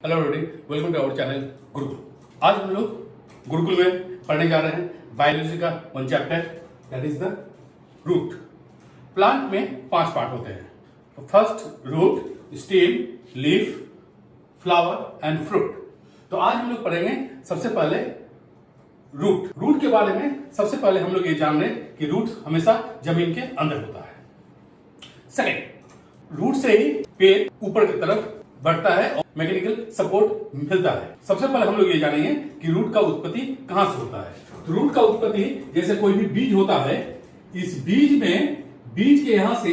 Hello everybody, welcome to our channel Gurukul. आज हम लोग गुरुकुल में पढ़ने जा रहे हैं बायोलॉजी का one chapter, that is the root. Plant में 5 पार्ट होते हैं। First root, stem, leaf, flower and fruit. तो आज हम लोग पढ़ेंगे सबसे पहले रूट। रूट के बारे में सबसे पहले हम लोग ये जान रहे हैं कि रूट हमेशा जमीन के अंदर होता है। सेकेंड, रूट से ही पेड़ ऊपर की तरफ बढ़ता है और मैकेनिकल सपोर्ट मिलता है। सबसे पहले हम लोग ये जानेंगे कि रूट का उत्पत्ति कहां से होता है। तो रूट का उत्पत्ति, जैसे कोई भी बीज होता है, इस बीज में बीज के यहां से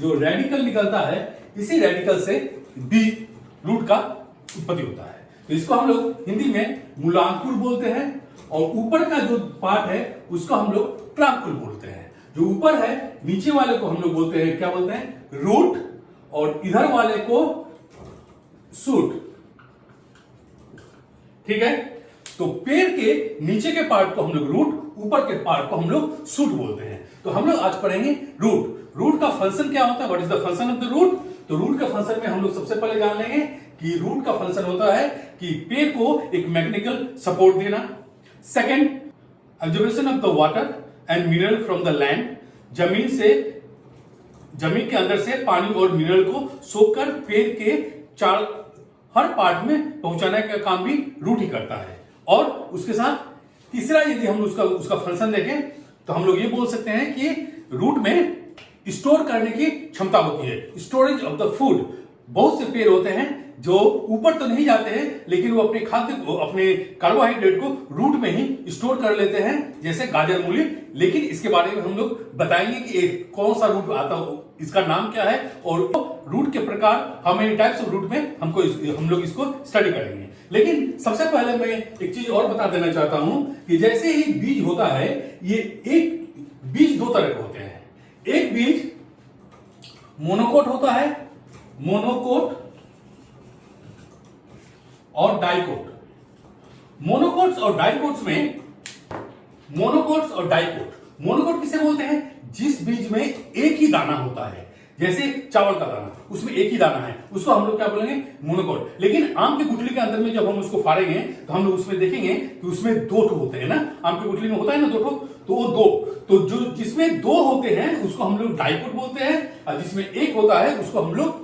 जो रेडिकल निकलता है, इसी रेडिकल से बीज रूट का उत्पत्ति होता है। तो इसको हम लोग हिंदी में मूलांकुर बोलते हैं और ऊपर का जो पार्ट है उसको हम लोग ट्रांकुल बोलते हैं। जो ऊपर है नीचे वाले को हम लोग बोलते हैं, क्या बोलते हैं, रूट, और इधर वाले को सूट। ठीक है, तो पेड़ के नीचे के पार्ट को हम लोग रूट, ऊपर के पार्ट को हम लोग सूट बोलते हैं। तो हम लोग आज पढ़ेंगे रूट। रूट का फंक्शन क्या होता है, what is the function of the root. तो रूट का फंक्शन में हम लोग सबसे पहले जान लेंगे कि रूट का फंक्शन होता है कि पेड़ को एक मैकेनिकल सपोर्ट देना। Second, absorption of the water and mineral from the land. जमीन के अंदर से पानी और मिनरल को सोखकर पेड़ के हर पार्ट में पहुंचाने का काम भी रूट ही करता है। और उसके साथ तीसरा, यदि हम उसका फंक्शन देखें तो हम लोग ये बोल सकते हैं कि रूट में स्टोर करने की क्षमता होती है, स्टोरेज ऑफ द फूड। बहुत से पेड़ होते हैं जो ऊपर तो नहीं जाते हैं, लेकिन वो अपने खाद्य को, अपने कार्बोहाइड्रेट को रूट में ही स्टोर कर लेते हैं, जैसे गाजर, मूली। लेकिन इसके बारे में हम लोग बताएंगे कि कौन सा रूट आता है, इसका नाम क्या है, और रूट के प्रकार, how many types of root में हम लोग इसको स्टडी करेंगे। लेकिन सबसे पहले मैं एक चीज और बता देना चाहता हूं कि जैसे ही बीज होता है, ये एक बीज 2 तरह के होते हैं। एक बीज मोनोकोट होता है, मोनोकोट और डाइकोट। मोनोकोट्स और डाइकोट्स में, मोनोकोट किसे बोलते हैं, जिस बीज में एक ही दाना होता है, जैसे चावल का दाना, उसमें एक ही दाना है, उसको हम लोग क्या बोलेंगे, मोनोकोट। लेकिन आम की गुठली के अंदर में जब हम उसको फाड़ेंगे तो हम लोग उसमें देखेंगे कि उसमें 2 ठो होते हैं ना, आम की गुठली में होता है ना 2 ठो, तो वो 2, तो जो जिसमें 2 होते हैं उसको हम लोग डाइकोट बोलते हैं, और जिसमें 1 होता है उसको हम लोग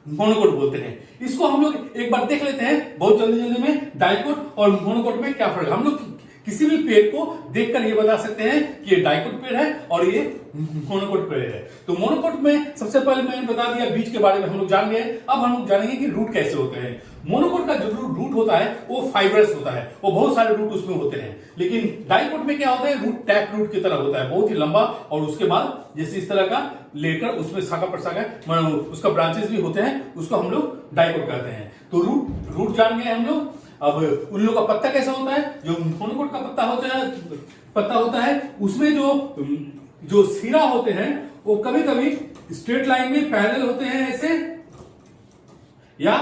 मोनोकोट बोलते हैं। इसको हम लोग एक बार देख लेते हैं बहुत जल्दी में, डाइकोट और मोनोकोट में क्या फर्क है। हम लोग किसी भी पेड़ को देखकर ये बता सकते हैं कि ये डाइकोट पेड़ है और ये मोनोकोट पेड़ है। तो मोनोकोट में सबसे पहले मैंने बता दिया, बीज के बारे में हम लोग जान गए। अब हम लोग जानेंगे कि रूट कैसे होते हैं। मोनोकोट का जो रूट होता है वो फाइब्रस होता है, वो बहुत सारे रूट उसमें होते हैं। लेकिन डाइकोट में क्या होता है, रूट टैप रूट की तरह होता है, बहुत ही लंबा, और उसके बाद जैसे इस तरह का लेकर उसमें शाखा प्रशाखा, उसका ब्रांचेस भी होते हैं, उसको हम लोग डाइकोट कहते हैं। तो रूट जान गए हम लोग। अब उन लोगों का पत्ता कैसा होता है, जो मोनोकोट का पत्ता होता है उसमें जो सिरा होते हैं वो कभी कभी स्ट्रेट लाइन में पैरेलल होते हैं, ऐसे या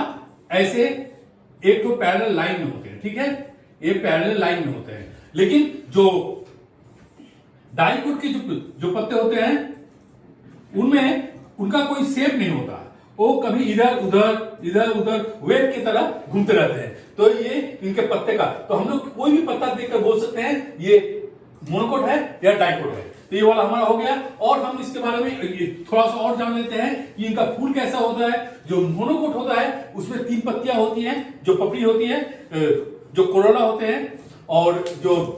ऐसे, एक तो पैरेलल लाइन में होते हैं। ठीक है, ये पैरेलल लाइन में होते हैं। लेकिन जो डाइकोट के जो पत्ते होते हैं उनमें उनका कोई शेप नहीं होता, वो कभी इधर उधर वेव की तरह घूमते रहते हैं। तो ये इनके पत्ते का, तो हम लोग कोई भी पत्ता देखकर बोल सकते हैं ये मोनोकोट है या डाइकोट है। तो ये वाला हमारा हो गया। और हम इसके बारे में थोड़ा सा और जान लेते हैं कि इनका फूल कैसा होता है। जो मोनोकोट होता है उसमें 3 पत्तियां होती हैं, जो पपड़ी होती है, जो कोरोला होते हैं, और जो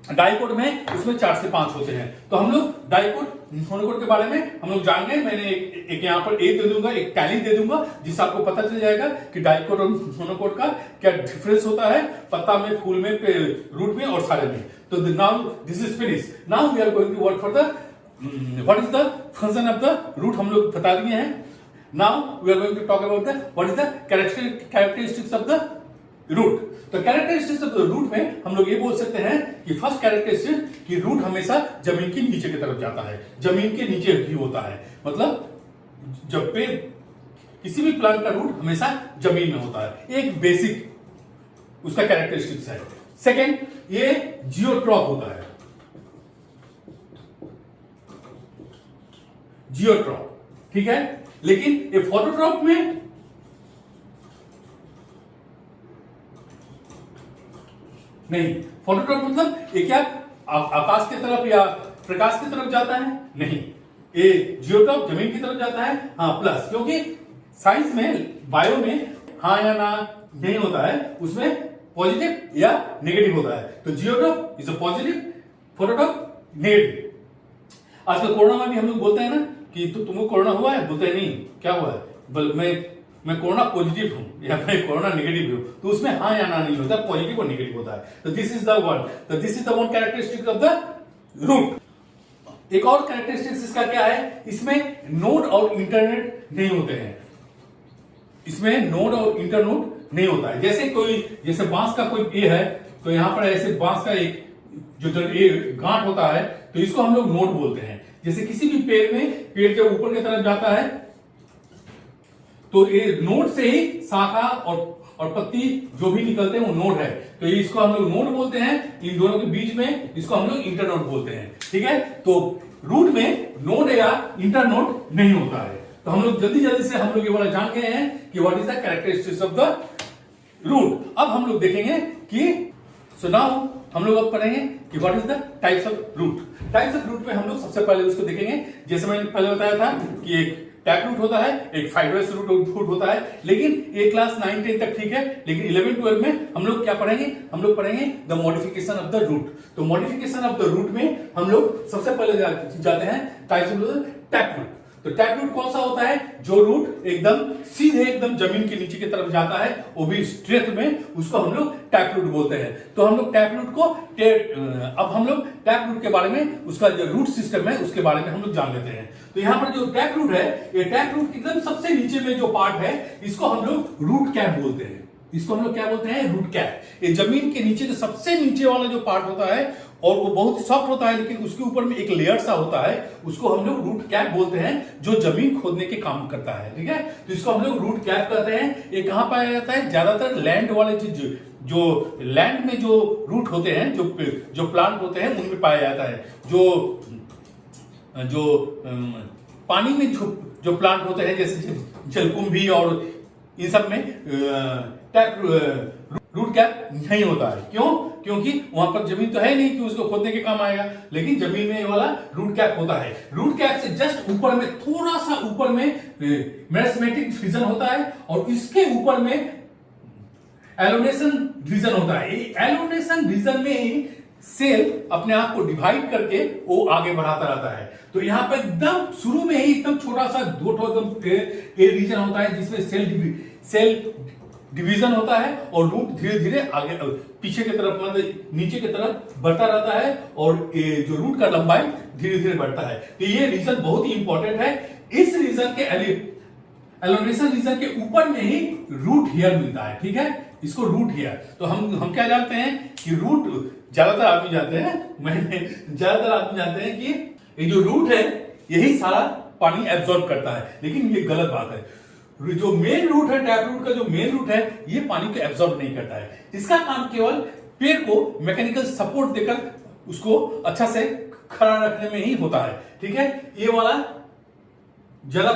डाइकोट में उसमें 4 से 5 होते हैं। तो हम लोग डाइकोट, मोनोकोट के बारे में हम लोग जान गए। मैंने एक यहाँ पर ए दे दूंगा, एक टैली दे दूंगा, जिससे आपको पता चल जाएगा कि डाइकोट और मोनोकोट का क्या डिफरेंस होता है, पत्ता में, फूल में, रूट में और सारे में। तो now this is finish. Now we are going to work for the what is the function of the root, हम लोग बता दिए हैं। Now we are going to talk about the what is the characteristics of the root. तो characteristics of the root में हम लोग ये बोल सकते हैं कि फर्स्ट कैरेक्टरिस्टिक कि रूट हमेशा जमीन के नीचे की तरफ जाता है, जमीन के नीचे ही होता है। मतलब जब पे किसी भी प्लांट का रूट हमेशा जमीन में होता है, एक बेसिक उसका कैरेक्टरिस्टिक्स है। सेकेंड, ये जियोट्रॉप होता है, जियोट्रॉप। ठीक है, लेकिन ये फोटोट्रॉप में नहीं। फोटोट्रॉप मतलब ये क्या आकाश की तरफ या प्रकाश की तरफ जाता है? नहीं। ये जियोट्रॉप जमीन की तरफ जाता है, हाँ प्लस, क्योंकि साइंस में बायो में हाँ या ना नहीं होता है, उसमें पॉजिटिव या नेगेटिव होता है। तो जियोट्रॉप इज अ पॉजिटिव, फोटोट्रॉप नेगेटिव। आजकल कोरोना में भी हम लोग बोलते हैं ना कि तुमको कोरोना हुआ है, बोलते हैं नहीं क्या हुआ है, मैं कोरोना पॉजिटिव हूं या मैं कोरोना नेगेटिव हूं, तो उसमें हाँ या ना नहीं होता, पॉजिटिव और नेगेटिव होता है। तो this is the one characteristic of the root. एक और कैरेक्टरिस्टिक्स इसका क्या है, इसमें नोड और इंटरनेट नहीं होते हैं, इसमें नोड और इंटरनोड नहीं होता है। जैसे बांस का कोई ये है, तो यहां पर ऐसे बांस का एक जो गांठ होता है, तो इसको हम लोग नोड बोलते हैं। जैसे किसी भी पेड़ के ऊपर की तरफ जाता है, तो ये नोड से ही शाखा और पत्ती जो भी निकलते हैं वो नोड है, तो इसको हम लोग नोड बोलते हैं। इन दोनों के बीच में इसको हम लोग इंटरनोड बोलते हैं, ठीक है। तो रूट में नोड या इंटरनोड नहीं होता है। तो हम लोग जल्दी से हम लोग ये वाला जान गए हैं कि what is the characteristics of the root. अब हम लोग देखेंगे कि सो नाउ हम लोग अब पढ़ेंगे कि what is the types of root. Types of root में हम लोग सबसे पहले उसको देखेंगे, जैसे मैंने पहले बताया था कि एक टैप रूट होता है, एक फाइब्रस रूट होता है, लेकिन ये क्लास 9-10 तक ठीक है, लेकिन 11-12 में हम लोग क्या पढ़ेंगे, हम लोग पढ़ेंगे the modification of the root. तो मॉडिफिकेशन ऑफ द रूट में हम लोग सबसे पहले जाते हैं टाइप्स ऑफ टैप रूट। तो टैप रूट कौन सा होता है, जो रूट एकदम सीधे एकदम जमीन के नीचे की तरफ जाता है, वो भी स्ट्रेट में, उसको हम लोग टैप रूट बोलते हैं। तो हम लोग टैप रूट को अब हम लोग टैप रूट के बारे में, उसका जो रूट सिस्टम है उसके बारे में हम लोग जान लेते हैं। तो यहाँ पर जो टैप रूट है, ये टैप रूट एकदम सबसे नीचे में जो पार्ट है, इसको हम लोग रूट कैप बोलते हैं। इसको हम लोग क्या बोलते हैं, रूट कैप। ये जमीन के नीचे जो सबसे नीचे वाला जो पार्ट होता है, और वो बहुत सॉफ्ट होता है, लेकिन उसके ऊपर में एक लेयर सा होता है, उसको हम लोग रूट कैप बोलते हैं, जो जमीन खोदने के काम करता है, ठीक है। तो इसको हम लोग रूट कैप कहते हैं। ये कहां पाया जाता है, ज्यादातर लैंड वाले चीज, जो लैंड में जो रूट होते हैं, जो प्लांट होते हैं, उनमें पाया जाता है। जो पानी में जो प्लांट होते हैं, जैसे जलकुंभी और इन सब में रूट कैप नहीं होता है। क्यों? क्योंकि वहां पर जमीन तो है नहीं कि उसको खोदने के काम आएगा, लेकिन जमीन में ये वाला रूट कैप होता है। रूट कैप से जस्ट ऊपर में, थोड़ा सा ऊपर में मेरिस्टेमेटिक रीजन होता है, और इसके ऊपर में एलोनेशन रीजन होता है। एलोनेशन रीजन में ही सेल अपने आप को डिवाइड करके वो आगे बढ़ाता रहता है। तो यहाँ पर एकदम शुरू में ही एकदम छोटा सा दो रीजन होता है, जिसमें सेल डिवीजन होता है, और रूट धीरे धीरे आगे पीछे की तरफ, मतलब नीचे की तरफ बढ़ता रहता है, और ये जो रूट का लंबाई धीरे धीरे बढ़ता है। तो ये रीजन बहुत ही इंपॉर्टेंट है। इस रीजन के एलोनेशन रीजन के ऊपर में ही रूट हेयर मिलता है, ठीक है, इसको रूट हेयर। तो हम क्या जानते हैं कि रूट, ज्यादातर आदमी जानते हैं कि ये जो रूट है, यही सारा पानी एब्जॉर्ब करता है, लेकिन ये गलत बात है। जो मेन रूट है, टैप रूट का जो मेन रूट है, ये पानी को एब्जॉर्ब नहीं करता है। इसका काम केवल पेड़ को मैकेनिकल सपोर्ट देकर उसको अच्छा से खड़ा रखने में ही होता है, ठीक है। ये वाला ज्यादा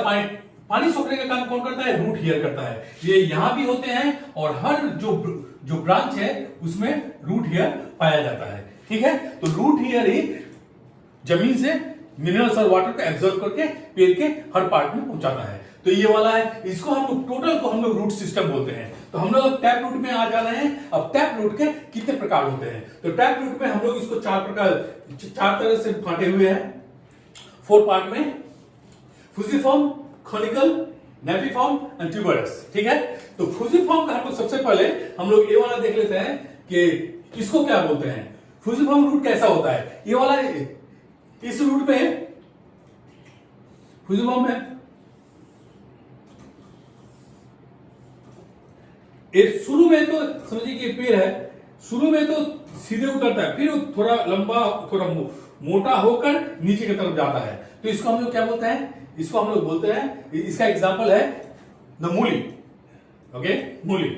पानी सोखने का काम कौन करता है, रूट हेयर करता है। ये यहां भी होते हैं, और हर जो ब्रांच है उसमें रूट हेयर पाया जाता है, ठीक है। तो रूट हेयर ही जमीन से मिनरल्स और वाटर को एब्जॉर्ब करके पेड़ के हर पार्ट में पहुंचाता है। तो ये वाला है, इसको हम लोग टोटल को हम लोग रूट सिस्टम बोलते हैं। तो हम लोग अब टैप रूट में आ जा रहे हैं। अब टैप रूट के कितने प्रकार होते हैं, तो टैप रूट में हम लोग इसको चार तरह से बांटे हुए हैं, 4 पार्ट में, फ्यूजिफॉर्म, कॉनिकल, नेफिफॉर्म एंड ट्यूबरस, ठीक है। तो फ्यूजिफॉर्म का हम लोग सबसे पहले हम लोग ये वाला देख लेते हैं कि इसको क्या बोलते हैं। फ्यूजिफॉर्म रूट कैसा होता है, ये वाला, इस रूट में फ्यूजिफॉर्म है, शुरू में तो समझिए कि पेड़ है, शुरू में तो सीधे उतरता है, फिर थोड़ा लंबा, थोड़ा मोटा होकर नीचे की तरफ जाता है। तो इसको हम लोग क्या बोलते हैं, इसको हम लोग बोलते हैं, इसका एग्जांपल है द मूली, ओके, मूली।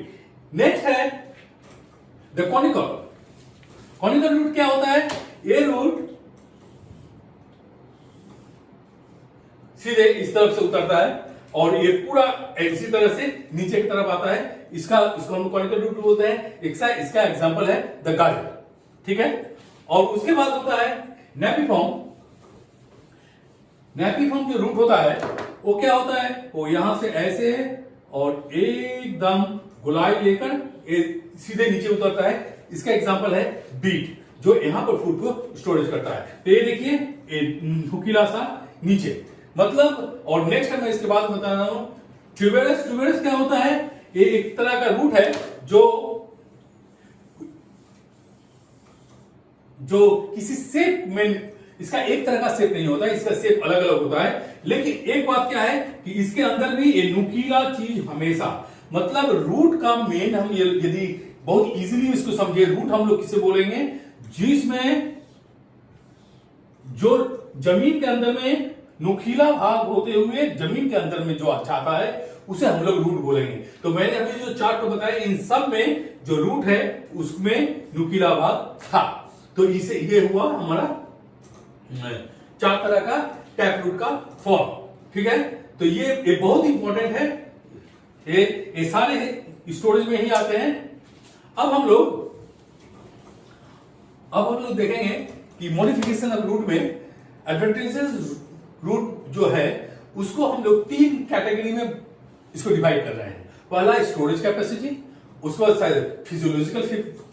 नेक्स्ट है द कॉनिकल। कॉनिकल रूट क्या होता है, ये रूट सीधे इस तरफ से उतरता है, और ये पूरा इसी तरह से नीचे की तरफ आता है। इसको हम कॉनिकल रूट बोलते हैं। इसका एग्जांपल है द गाजर, ठीक है। और उसके बाद होता है नेपिफॉर्म। नेपिफॉर्म जो रूट होता है वो क्या होता है, वो यहां से ऐसे और एकदम गोलाई लेकर सीधे नीचे उतरता है। इसका एग्जांपल है बीट, जो यहां पर फूड को स्टोरेज करता है। तो ये देखिए नुकीला सा नीचे, मतलब। और नेक्स्ट मैं इसके बाद बता रहा हूं ट्यूबेरस। ट्यूबेरस क्या होता है, ये एक तरह का रूट है जो किसी शेप में, इसका एक तरह का शेप नहीं होता है, इसका शेप अलग अलग होता है। लेकिन एक बात क्या है कि इसके अंदर भी ये नुकीला चीज हमेशा, मतलब रूट का मेन, हम यदि बहुत इजीली इसको समझे, रूट हम लोग किसे बोलेंगे, जिसमें जो जमीन के अंदर में नुकीला भाग होते हुए जमीन के अंदर में जो अच्छा आता है उसे हम लोग रूट बोलेंगे। तो मैंने अभी जो चार्ट को बताया, इन सब में जो रूट है उसमें नुकीला भाग था। तो इसे ये हुआ हमारा 4 तरह का टैप रूट का फॉर्म, ठीक है। तो ये बहुत इंपॉर्टेंट है, ये सारे स्टोरेज में ही आते हैं। अब हम लोग देखेंगे कि मॉडिफिकेशन ऑफ रूट में एडवांटेजेस रूट जो है उसको हम लोग 3 कैटेगरी में इसको डिवाइड कर रहे हैं। पहला स्टोरेज कैपेसिटी, उसके बाद फिजियोलॉजिकल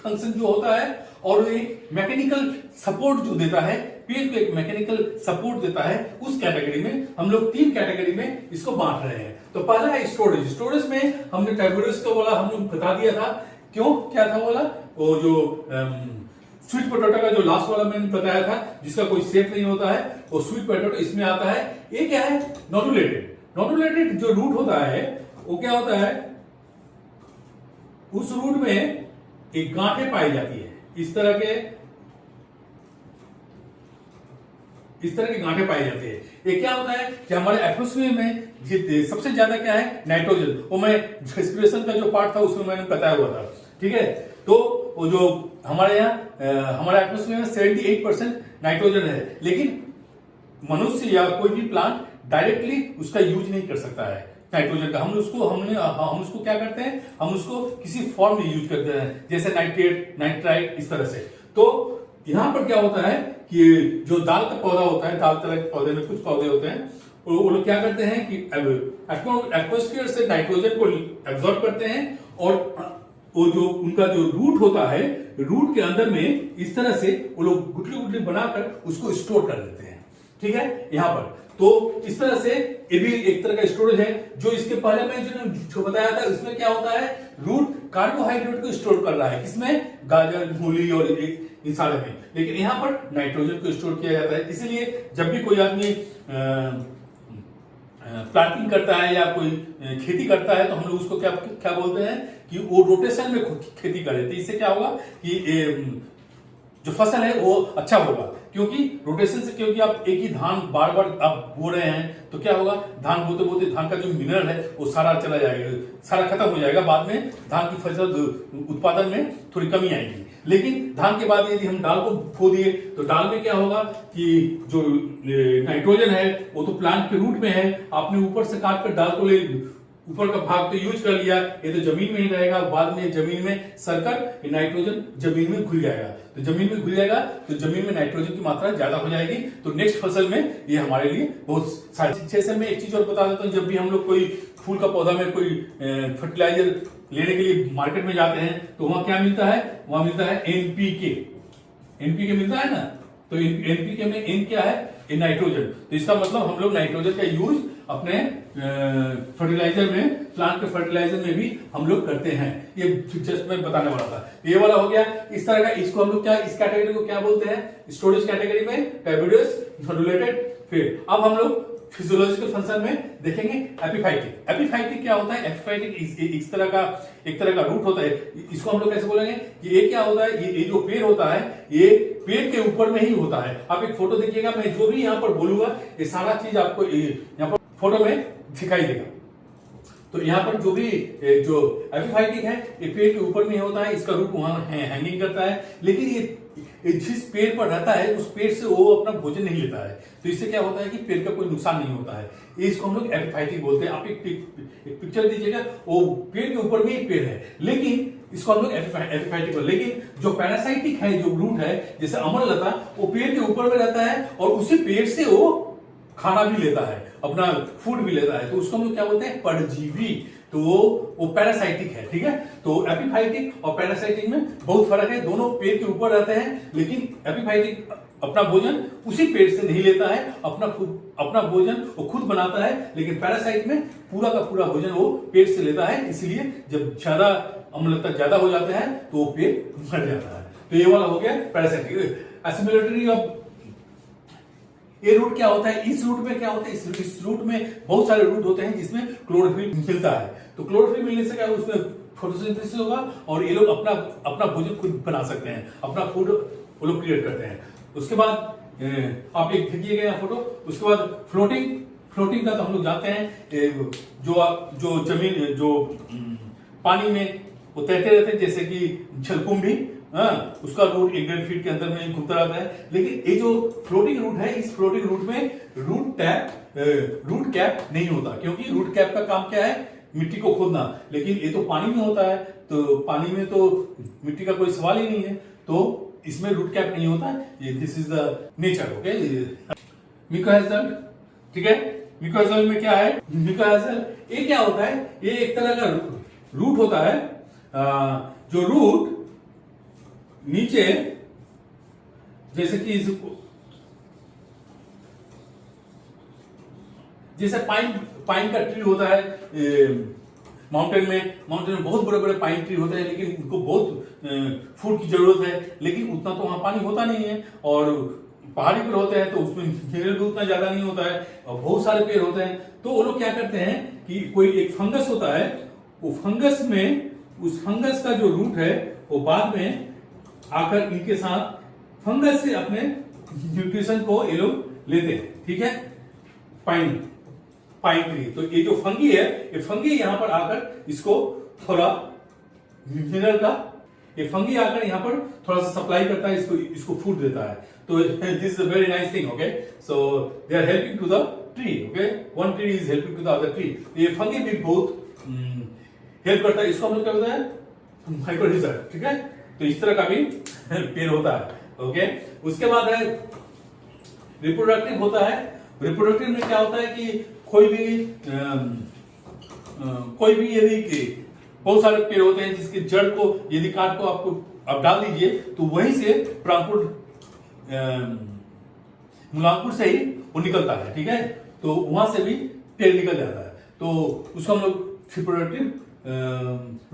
फंक्शन जो होता है, और एक मैकेनिकल सपोर्ट जो देता है, पेड़ को एक मैकेनिकल सपोर्ट देता है। उस कैटेगरी में हम लोग 3 कैटेगरी में इसको बांट रहे हैं। तो पहला है स्टोरेज। स्टोरेज में हमने ट्यूबेरस को बोला, हम लोग बता दिया था क्यों, क्या था बोला, वो जो स्वीट पोटैटो का जो लास्ट वाला मैंने बताया था, जिसका कोई शेप नहीं होता है, वो स्वीट पोटैटो इसमें आता है। ये क्या है, नोडुलेटेड। नोडुलेटेड जो रूट होता है वो क्या होता है, उस रूट में एक गांठें पाई जाती है, इस तरह की गांठें पाई जाती है। ये क्या होता है कि हमारे एटमॉस्फेयर में सबसे ज्यादा क्या है, नाइट्रोजन। वो मैं रेस्पिरेशन का जो पार्ट था उसमें मैंने बताया हुआ था, ठीक है। तो वो जो हमारे यहाँ हमारे एटमॉस्फेयर में 78% नाइट्रोजन है, लेकिन मनुष्य या कोई भी प्लांट डायरेक्टली उसका यूज नहीं कर सकता है नाइट्रोजन का। हम उसको क्या करते हैं, हम उसको किसी फॉर्म में यूज करते हैं, जैसे नाइट्रेट, नाइट्राइट, इस तरह से। तो यहां पर क्या होता है कि जो दाल का पौधा होता है, दाल तरह के पौधे में कुछ पौधे होते हैं, वो लोग क्या करते हैं कि एटमॉस्फेयर से नाइट्रोजन को एब्जॉर्ब करते हैं, और वो जो उनका जो रूट होता है, रूट के अंदर में इस तरह से वो लोग गुटली गुटली बनाकर उसको स्टोर कर देते हैं, ठीक है। यहां पर तो इस तरह से ये भी एक तरह का स्टोरेज है। जो इसके पहले मैं जो बताया था, इसमें क्या होता है, रूट कार्बोहाइड्रेट को स्टोर कर रहा है, किसमें, गाजर, मूली और इन सारे में। लेकिन यहां पर नाइट्रोजन को स्टोर किया जाता है। इसीलिए जब भी कोई आदमी प्लांटिंग करता है या कोई खेती करता है, तो हम लोग उसको क्या बोलते हैं कि वो रोटेशन में खेती करे। तो इससे क्या होगा कि जो फसल है वो अच्छा होगा, क्योंकि रोटेशन से, क्योंकि आप एक ही धान बार बार आप बो रहे हैं, तो क्या होगा, धान बोते बोते धान का जो मिनरल है वो सारा चला जाएगा, सारा खत्म हो जाएगा। बाद में धान की फसल उत्पादन में थोड़ी कमी आएगी। लेकिन धान के बाद यदि हम दाल को बो दिए, तो दाल में क्या होगा कि जो नाइट्रोजन है वो तो प्लांट के रूट में है, आपने ऊपर से काट कर दाल को ले ऊपर का भाग तो यूज कर लिया, ये तो जमीन में ही रहेगा। बाद में जमीन में सरकर नाइट्रोजन जमीन में घुल जाएगा। तो जमीन में घुल जाएगा तो जमीन में नाइट्रोजन की मात्रा ज्यादा हो जाएगी। तो नेक्स्ट फसल में ये हमारे लिए बहुत सारी। जैसे मैं एक चीज और बता देता हूँ, जब भी हम लोग कोई फूल का पौधा में कोई फर्टिलाइजर लेने के लिए मार्केट में जाते हैं, तो वहां क्या मिलता है, वहां मिलता है एनपीके मिलता है ना। तो एनपीके में एन क्या है, ये नाइट्रोजन। तो इसका मतलब हम लोग नाइट्रोजन का यूज अपने फर्टिलाइजर में, प्लांट के फर्टिलाइजर में भी हम लोग करते हैं। ये जस्ट मैं बताने वाला था। ये वाला हो गया इस तरह का। इसको हम लोग क्या, इस कैटेगरी को क्या बोलते हैं, स्टोरेज कैटेगरी में ट्यूबेरस, नोडुलेटेड। फिर अब हम लोग फिजियोलॉजिकल फंक्शन में देखेंगे एपिफाइटिक। एपिफाइटिक क्या होता है, एपिफाइटिक एक तरह का रूट होता है। इसको हम लोग कैसे बोलेंगे कि ये क्या होता है, ये जो पेड़ होता है, ये पेड़ के ऊपर में ही होता है। आप एक फोटो देखिएगा, मैं जो भी यहाँ पर बोलूंगा ये सारा चीज आपको यहाँ पर फोटो में दिखाई देगा। तो यहाँ पर जो भी जो एपिफाइटिक है, ये पेड़ के ऊपर में होता है, इसका रूट वहां हैंगिंग करता है। लेकिन ये जिस पेड़ पर रहता है उस पेड़ से वो अपना भोजन नहीं लेता है, तो इससे क्या होता है कि पेड़ का कोई नुकसान नहीं होता है। इसको हम लोग एपिफाइटिक बोलते हैं। आप एक पिक्चर दीजिएगा, वो पेड़ के ऊपर में एक पेड़ है, लेकिन इसको हम लोग एपिफाइटिक बोलते हैं। लेकिन जो पैरासाइटिक है, जो रूट है, जैसे अमरलता, वो पेड़ के ऊपर में रहता है और उसी पेड़ से वो खाना भी लेता है, अपना फूड भी लेता है, तो उसको हम लोग क्या बोलते हैं, परजीवी। तो वो पैरासाइटिक है, ठीक है। तो एपिफाइटिक और पैरासाइटिक में बहुत फर्क है। दोनों पेड़ के ऊपर रहते हैं, लेकिन एपिफाइटिक अपना भोजन उसी पेड़ से नहीं लेता है, अपना भोजन वो खुद बनाता है, लेकिन पैरासाइट में पूरा का पूरा भोजन वो पेड़ से लेता है। इसलिए जब ज्यादा अम्लता ज्यादा हो जाता है तो वो पेड़ मर जाता है। तो ये वाला हो गया पैरासाइटिक। एसिमिलेटरी ऑफ ये रूट क्या होता है, इस रूट में क्या होता है, इस रूट में बहुत सारे रूट होते हैं जिसमें क्लोरोफिल मिलता है। तो क्लोरोफिल मिलने से क्या उसमें फोटोसिंथेसिस होगा और ये लोग अपना भोजन खुद बना सकते हैं, अपना फूड वो लोग क्रिएट करते हैं। उसके बाद आप एक देखिएगा यहाँ फोटो। उसके बाद फ्लोटिंग का तो हम लोग जानते हैं, जो जमीन जो पानी में वो तैरते रहते हैं, जैसे कि जलकुंभी, उसका रूट 1-1.5 फीट के अंदर में घूमता रहता है। लेकिन ये जो फ्लोटिंग रूट है, इस फ्लोटिंग रूट में रूट कैप नहीं होता, क्योंकि रूट कैप का काम क्या है, मिट्टी को खोदना। लेकिन ये तो पानी में होता है, तो पानी में तो मिट्टी का कोई सवाल ही नहीं है, तो इसमें रूट कैप नहीं होता है। This is the nature, okay. मिकोहेजल, ठीक है। मिकोहेजल में क्या है, मिकोहेजल ये क्या होता है, ये एक तरह का रूट होता है, जो रूट नीचे जैसे कि जैसे पाइन का ट्री होता है, माउंटेन में बहुत बड़े बड़े पाइन ट्री होते हैं, लेकिन उनको बहुत फूड की जरूरत है, लेकिन उतना तो वहां पानी होता नहीं है। और पहाड़ी पर होते हैं तो उसमें मिनरल भी उतना ज्यादा नहीं होता है, और बहुत सारे पेड़ होते हैं। तो वो लोग क्या करते हैं कि कोई एक फंगस होता है, वो फंगस में उस फंगस का जो रूट है वो बाद में आकर इनके साथ फंगस से अपने न्यूट्रिशन को ये लोग लेते हैं, ठीक है। पाइन ट्री, तो ये जो फंगी है, ये फंगी यहां पर आकर इसको थोड़ा मिनरल का, ये फंगी आकर यहां पर थोड़ा सा सप्लाई करता है, इसको फूड देता है। तो this is a very nice thing, okay. So they are helping to the tree, okay. One tree is helping to the other tree. ये फंगी भी बहुत हेल्प करता है। इसको हम लोग क्या बोलते हैं, माइक्रोरिजा, ठीक है। तो इस तरह का भी पेड़ होता है, ओके। उसके बाद है रिप्रोडक्टिव होता है। रिप्रोडक्टिव में क्या होता है कि कोई भी यदि बहुत सारे पेड़ होते हैं जिसके जड़ को यदि काट को आपको आप डाल दीजिए, तो वहीं से मूलांकुर से ही वो निकलता है, ठीक है। तो वहां से भी पेड़ निकल जाता है, तो उसको हम लोग रिप्रोडक्टिव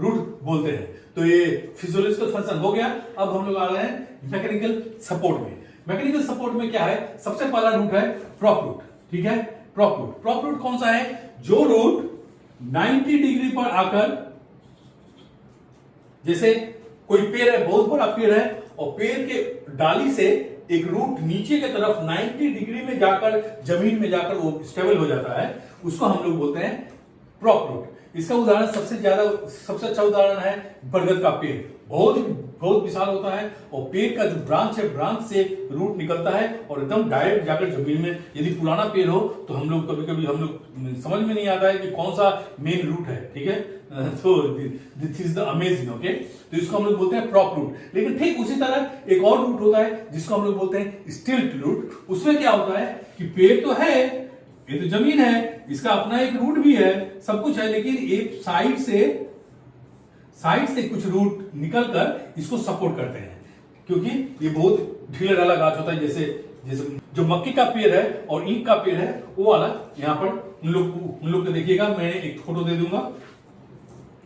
रूट बोलते हैं। तो ये फिजियोलॉजिकल फंक्शन हो गया। अब हम लोग आ रहे हैं मैकेनिकल सपोर्ट में। मैकेनिकल सपोर्ट में क्या है, सबसे पहला रूट है प्रॉप रूट, ठीक है। प्रॉप रूट कौन सा है, जो रूट 90 डिग्री पर आकर, जैसे कोई पेड़ है, बहुत बड़ा पेड़ है, और पेड़ के डाली से एक रूट नीचे की तरफ 90 डिग्री में जाकर जमीन में जाकर वो स्टेबल हो जाता है, उसको हम लोग बोलते हैं प्रॉप रूट। इसका उदाहरण सबसे अच्छा उदाहरण है बरगद का पेड़। बहुत विशाल होता है, और पेड़ का जो ब्रांच है, ब्रांच से रूट निकलता है और एकदम डायरेक्ट जाकर जमीन में। यदि पुराना पेड़ हो तो हम लोग कभी हम लोग समझ में नहीं आता है कि कौन सा मेन रूट है, ठीक है। तो this is the amazing, okay. तो इसको हम लोग बोलते हैं प्रॉप रूट। लेकिन ठीक उसी तरह एक और रूट होता है जिसको हम लोग बोलते हैं स्टिल्ट रूट। उसमें क्या होता है कि पेड़ तो है, ये तो जमीन है, इसका अपना एक रूट भी है, सब कुछ है, लेकिन एक साइड से कुछ रूट निकलकर इसको सपोर्ट करते हैं, क्योंकि ये बहुत ढीला ढाला गाछ होता है। जैसे जो मक्की का पेड़ है और ईंट का पेड़ है, वो वाला यहाँ पर उन लोग को देखिएगा, मैं एक फोटो दे दूंगा,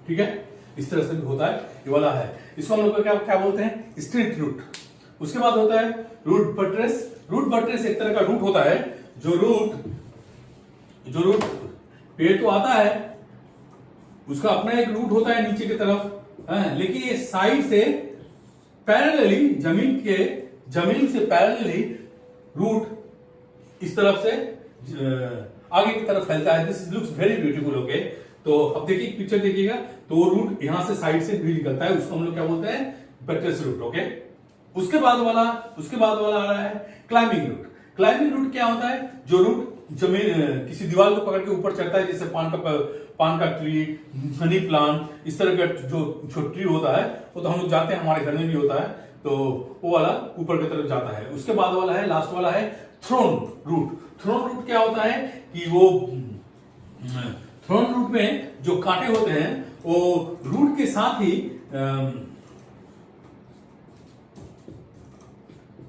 ठीक है। इस तरह से भी होता है, ये वाला है। इसको हम लोग क्या बोलते हैं, स्ट्रेट रूट। उसके बाद होता है रूट बट्रेस। रूट बट्रेस एक तरह का रूट होता है, जो रूट पेड़ तो आता है, उसका अपना एक रूट होता है नीचे की तरफ, लेकिन ये साइड से पैरेलली जमीन से पैरेलली रूट इस तरफ से आगे की तरफ फैलता है। This looks very beautiful, okay. तो अब देखिए पिक्चर देखिएगा, तो वो रूट यहां से साइड से भी निकलता है, उसको हम लोग क्या बोलते हैं, बट्रेस रूट, ओके। उसके बाद वाला आ रहा है क्लाइंबिंग रूट। क्लाइंबिंग रूट क्या होता है? जो रूट जमीन किसी दीवार को पकड़ के ऊपर चढ़ता है, जैसे पान का ट्री, मनी प्लांट, इस तरह का जो ट्री होता है वो तो हम लोग जानते हैं, हमारे घर में भी होता है, तो वो वाला ऊपर की तरफ जाता है। उसके बाद वाला है, लास्ट वाला है थ्रोन रूट। थ्रोन रूट क्या होता है कि वो थ्रोन रूट में जो कांटे होते हैं वो रूट के साथ ही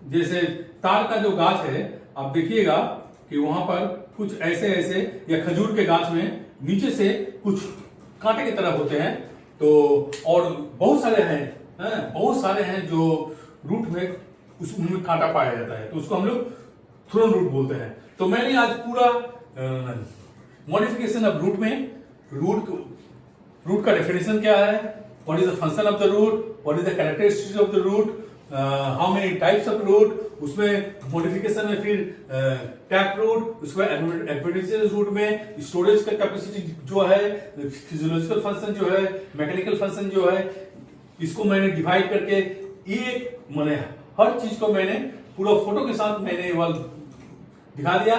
जैसे तार का जो गाछ है, आप देखिएगा कि वहां पर कुछ ऐसे ऐसे, या खजूर के गाछ में नीचे से कुछ कांटे की तरह होते हैं, तो और बहुत सारे हैं जो रूट में उसमें कांटा पाया जाता है, तो उसको हम लोग थ्रोन रूट बोलते हैं। तो मैंने आज पूरा मॉडिफिकेशन ऑफ रूट में रूट का डेफिनेशन क्या है, what is the function of the root, what is the characteristics of the root, how many types of root, उसमें मॉडिफिकेशन में फिर टैप रूट, उसके बाद एडवर्टाइजेशन रूट में स्टोरेज का कैपेसिटी जो है, फिजियोलॉजिकल फंक्शन जो है, मैकेनिकल फंक्शन जो है, इसको मैंने डिवाइड करके एक मैंने हर चीज को मैंने पूरा फोटो के साथ मैंने दिखा दिया।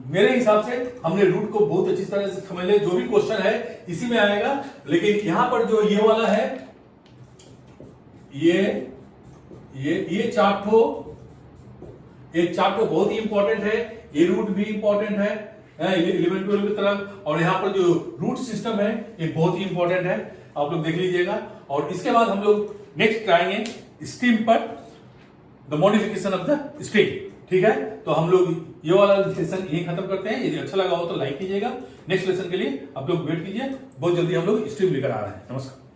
मेरे हिसाब से हमने रूट को बहुत अच्छी तरह से समझ लिया। जो भी क्वेश्चन है इसी में आएगा, लेकिन यहां पर जो ये वाला है, ये चार्ट बहुत ही इंपॉर्टेंट है, ये रूट भी इंपॉर्टेंट है 11 12 की तरफ, और यहाँ पर जो रूट सिस्टम है ये बहुत ही इंपॉर्टेंट है, आप लोग देख लीजिएगा। और इसके बाद हम लोग नेक्स्ट कराएंगे स्ट्रीम पर the modification of the stream. ठीक है, तो हम लोग ये वाला सेशन यही खत्म करते हैं। यदि अच्छा लगा हो तो लाइक कीजिएगा। नेक्स्ट लेसन के लिए आप लोग वेट कीजिए, बहुत जल्दी हम लोग स्ट्रीम लेकर आ रहे हैं। नमस्कार।